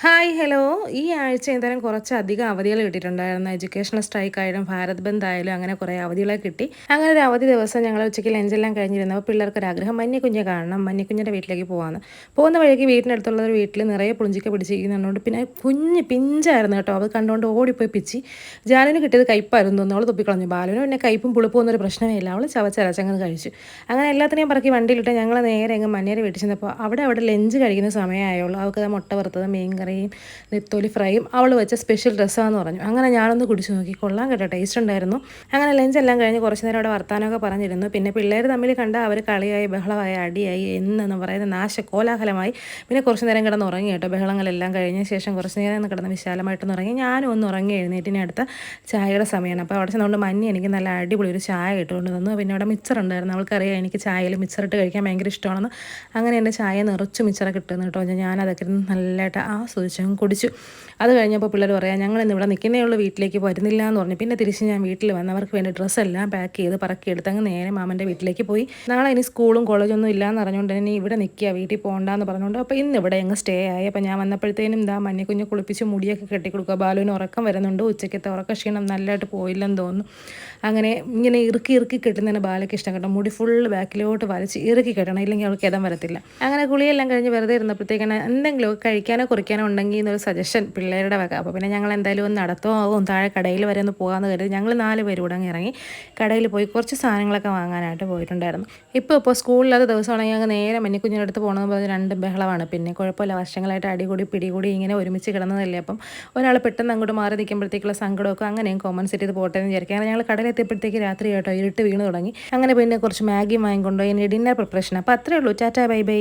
Hi hello. ഈ ആഴ്ച എന്തായാലും കുറച്ചധികം അവധികൾ കിട്ടിയിട്ടുണ്ടായിരുന്നു. എഡ്യൂക്കേഷണൽ സ്ട്രൈക്ക് ആയാലും ഭാരത് ബന്ദ് ആയാലും അങ്ങനെ കുറേ അവധികളൊക്കെ കിട്ടി. അങ്ങനെ ഒരു അവധി ദിവസം ഞങ്ങൾ ഉച്ചയ്ക്ക് ലഞ്ചെല്ലാം കഴിഞ്ഞിരുന്നപ്പോൾ പിള്ളേർക്കൊരാഗ്രഹം മഞ്ഞക്കുഞ്ഞെ കാണണം, മഞ്ഞക്കുഞ്ഞിൻ്റെ വീട്ടിലേക്ക് പോകാമെന്ന്. പോകുന്ന വഴിക്ക് വീട്ടിനടുത്തുള്ള ഒരു വീട്ടിൽ നിറയെ പുളിഞ്ചിക്ക പിടിച്ചിരിക്കുന്നുണ്ട്. പിന്നെ കുഞ്ഞ് പിഞ്ചായിരുന്നു കേട്ടോ. അത് കണ്ടുകൊണ്ട് ഓടിപ്പോയി പിച്ചി. ജാനുവിന് കിട്ടിയത് കയ്പ്പായിരുന്നു തോന്നുന്നു. അവൾ തുപ്പിക്കളഞ്ഞു. ബാലുവിന് പിന്നെ കയ്പ്പും പുളിപ്പും ഒന്നും ഒരു പ്രശ്നമേ ഇല്ല. അവൾ ചവച്ചരച്ചങ്ങ് കഴിച്ചു. അങ്ങനെ എല്ലാത്തിനെയും പറക്കി വണ്ടിയിലിട്ട് ഞങ്ങൾ നേരെ അങ്ങ് മഞ്ഞേരെ വീട്ടിൽ ചെന്നപ്പോൾ അവിടെ ലഞ്ച് കഴിക്കുന്ന സമയമായുള്ളൂ. അവൾക്ക് മുട്ട വറുത്തത്, മീൻ കറിയും നെത്തോലി ഫ്രൈയും അവൾ വെച്ച സ്പെഷ്യൽ ഡ്രസ്സാന്ന് പറഞ്ഞു. അങ്ങനെ ഞാനൊന്ന് കുടിച്ചു നോക്കി. കൊള്ളാൻ കേട്ടോ, ടേസ്റ്റ് ഉണ്ടായിരുന്നു. അങ്ങനെ ലഞ്ചെല്ലാം കഴിഞ്ഞ് കുറച്ച് നേരം അവിടെ വർത്താനമൊക്കെ പറഞ്ഞിരുന്നു. പിന്നെ പിള്ളേർ തമ്മിൽ കണ്ട അവർ കളിയായി, ബഹളമായി, അടിയായി, എന്നെന്ന് പറയുന്ന നാശകോലാഹലമായി. പിന്നെ കുറച്ച് നേരം കിടന്ന് ഉറങ്ങി കേട്ടോ. ബഹളങ്ങളെല്ലാം കഴിഞ്ഞ ശേഷം കുറച്ച് നേരം ഒന്ന് കിടന്ന് വിശാലമായിട്ടൊന്ന് ഉറങ്ങി. ഞാനും ഒന്ന് ഉറങ്ങി എഴുന്നേറ്റിന് അടുത്ത ചായയുടെ സമയമാണ്. അപ്പോൾ അവിടെ ചെന്നുകൊണ്ട് മഞ്ഞ എനിക്ക് നല്ല അടിപൊളി ഒരു ചായ ഇട്ടുകൊണ്ട് തന്നു. പിന്നെ അവിടെ മിച്ചർ ഉണ്ടായിരുന്നു. അവൾക്കറിയാം എനിക്ക് ചായയിൽ മിച്ചറിട്ട് കഴിക്കാൻ ഭയങ്കര ഇഷ്ടമാണെന്ന്. അങ്ങനെ എൻ്റെ ചായ നിറച്ച് മിച്ചറൊക്കെ ഇട്ടുന്നു കേട്ടോ. ഞാനതൊക്കെ നല്ലതായിട്ട് ആസ്വദിച്ചങ്ങ് കുടിച്ചു. അത് കഴിഞ്ഞപ്പോൾ പിള്ളേർ പറയാം, ഞങ്ങൾ ഇന്ന് ഇവിടെ നിൽക്കുന്നേ ഉള്ളൂ, വീട്ടിലേക്ക് വരുന്നില്ല എന്ന് പറഞ്ഞു. പിന്നെ തിരിച്ച് ഞാൻ വീട്ടിൽ വന്ന് അവർക്ക് വേണ്ടി ഡ്രസ്സെല്ലാം പാക്ക് ചെയ്ത് പറക്കിയെടുത്ത് അങ്ങ് നേരെ മാമൻ്റെ വീട്ടിലേക്ക് പോയി. നാളെ ഇനി സ്കൂളും കോളേജൊന്നും ഇല്ലയെന്ന് അറിഞ്ഞുകൊണ്ട് ഇനി ഇവിടെ നിൽക്കുക, വീട്ടിൽ പോകണ്ടെന്ന് പറഞ്ഞുകൊണ്ട്. അപ്പോൾ ഇന്ന് ഇവിടെ അങ്ങ് സ്റ്റേ ആയി. അപ്പോൾ ഞാൻ വന്നപ്പോഴത്തേനും ഇതാ മഞ്ഞക്കുഞ്ഞ് കുളിപ്പിച്ച് മുടിയൊക്കെ കെട്ടിക്കൊടുക്കുക. ബാലുവിന് ഉറക്കം വരുന്നുണ്ട്. ഉച്ചയ്ക്കത്തെ ഉറക്ക ക്ഷീണം നല്ലതായിട്ട് പോയില്ലെന്ന് തോന്നുന്നു. അങ്ങനെ ഇങ്ങനെ ഇറുക്കി ഇറുക്കി കെട്ടുന്നതിന് ബാലയ്ക്ക് ഇഷ്ടം കേട്ടോ. മുടി ഫുൾ ബാക്കിലോട്ട് വലിച്ച് ഇറുക്കി കെട്ടണം, ഇല്ലെങ്കിൽ അവൾക്ക് ഇതം വരത്തില്ല. അങ്ങനെ കുളിയെല്ലാം കഴിഞ്ഞ് വെറുതെ ഇരുന്നപ്പോഴത്തേക്കാണ് എന്തെങ്കിലും കഴിക്കാനോ കുറിക്കാനോ ഉണ്ടെങ്കിൽ എന്നൊരു സജഷൻ പിള്ളേരുടെ വക. അപ്പോൾ പിന്നെ ഞങ്ങൾ എന്തായാലും ഒന്ന് നടത്തുമാകും, താഴെ കടയിൽ വരെ ഒന്ന് പോകാമെന്ന് കരുതി ഞങ്ങൾ 4 പേര് കൂടെ അങ്ങ് ഇറങ്ങി കടയിൽ പോയി കുറച്ച് സാധനങ്ങളൊക്കെ വാങ്ങാനായിട്ട് പോയിട്ടുണ്ടായിരുന്നു. ഇപ്പോൾ സ്കൂളിലത് ദിവസമാണെങ്കിൽ അങ്ങ് നേരെ മഞ്ഞക്കുഞ്ഞിൻ്റെ അടുത്ത് പോകണമെന്ന് പറഞ്ഞ് 2 ബഹളമാണ്. പിന്നെ കുഴപ്പമില്ല, വർഷങ്ങളായിട്ട് അടികൂടി പിടികൂടി ഇങ്ങനെ ഒരുമിച്ച് കിടന്നതല്ലേ. അപ്പം ഒരാൾ പെട്ടെന്ന് അങ്ങോട്ട് മാറി നിൽക്കുമ്പോഴത്തേക്കുള്ള സങ്കടമൊക്കെ അങ്ങനെയും കോമ്പൻസേറ്റ് ചെയ്ത് പോട്ടെ എന്ന് വിചാരിക്കുക. അങ്ങനെ ഞങ്ങൾ കടയിലെത്തിയപ്പോഴത്തേക്ക് രാത്രി കേട്ടോ, ഇരുട്ട് വീണ് തുടങ്ങി. അങ്ങനെ പിന്നെ കുറച്ച് മാഗി വാങ്ങിക്കൊണ്ടോ ഇനി ഡിന്നർ പ്രിപ്പറേഷൻ. അപ്പോൾ അത്രയേ ഉള്ളൂ. Tata bye bye.